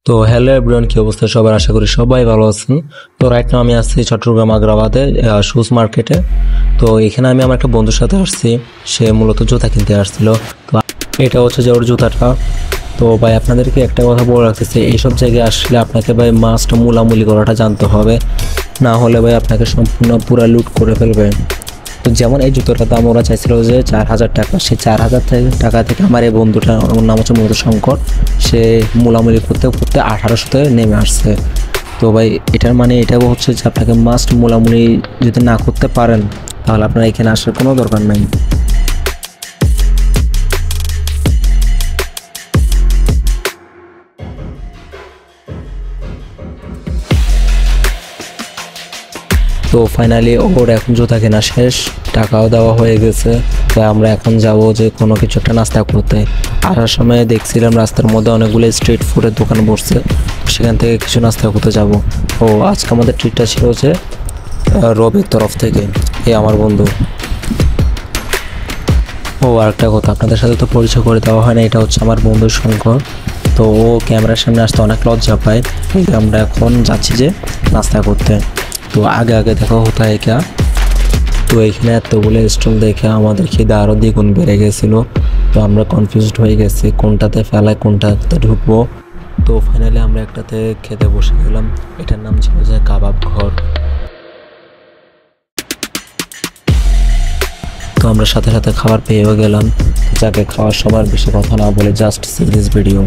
তো hello everyone, কি অবস্থা সবার? আশা করি সবাই ভালো আছেন। তো রাইট নাও আমি আসছি চট্টগ্রাম আগ্রাবাদে শুজ মার্কেটে। তো এখানে আমি আমার একটা বন্ধুর সাথে আসছি। সে মূলত জুতা কিনতে আসছিল। তো এটা হচ্ছে যে ওর জুতাটা। তো ভাই আপনাদেরকে একটা কথা বলে রাখতেছি, এইসব জায়গায় আসলে আপনাকে ভাই মাস্ট মূলামূলি করাটা জানতে হবে, না হলে ভাই আপনাকে সম্পূর্ণ পুরা লুট করে ফেলবে। তো যেমন এই জুতোটার দাম ওরা চাইছিল যে 4,000 টাকা, সেই 4,000 টাকা থেকে আমার এই বন্ধুটা, ওর নাম হচ্ছে মূলত শঙ্কর, সে মূলামূলি করতে করতে 1800-তে নেমে আসছে। তো ভাই এটার মানে এটাও হচ্ছে যে আপনাকে মাস্ট মূলামূলি যদি না করতে পারেন তাহলে আপনার এখানে আসার কোনো দরকার নাই। তো ফাইনালি ওর এখন জুতা কেনা শেষ, টাকাও দেওয়া হয়ে গেছে। তাই আমরা এখন যাব যে কোনো কিছু একটা নাস্তা করতে। আসার সময় দেখছিলাম রাস্তার মধ্যে অনেকগুলো স্ট্রিট ফুডের দোকান বসছে, সেখান থেকে কিছু নাস্তা করতে যাব। ও আজকে আমাদের ট্রিটটা ছিল যে রবির তরফ থেকে, এ আমার বন্ধু। ও আরেকটা কথা, আপনাদের সাথে তো পরিচয় করে দেওয়া হয় না, এটা হচ্ছে আমার বন্ধু শঙ্কর। তো ও ক্যামেরার সামনে আসতে অনেক লজ্জা পায়। আমরা এখন যাচ্ছি যে নাস্তা করতে। তো আগে আগে দেখা হতো একা। তো এখানে এতগুলো স্টল দেখে আমাদের খিদে আরও দ্বিগুণ বেড়ে গেছিলো। তো আমরা কনফিউজড হয়ে গেছি কোনটাতে ফেলায় কোনটাতে ঢুকবো। তো ফাইনালি আমরা একটাতে খেতে বসে গেলাম, এটার নাম ছিল যে কাবাব ঘর। তো আমরা সাথে সাথে খাবার পেয়েও গেলাম। যাকে খাওয়ার সময় বেশি কথা না বলে জাস্ট সি দিস ভিডিও।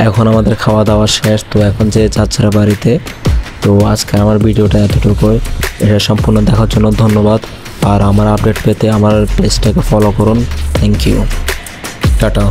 এখন আমাদের খাওয়া দাওয়া শেষ, তো এখন যে যাচ্ছে বাড়িতে। তো আজকে আমার ভিডিওটা এতটুকুই। এটা সম্পূর্ণ দেখার জন্য ধন্যবাদ। আর আমার আপডেট পেতে আমার পেজটাকে ফলো করুন। Thank you, tata.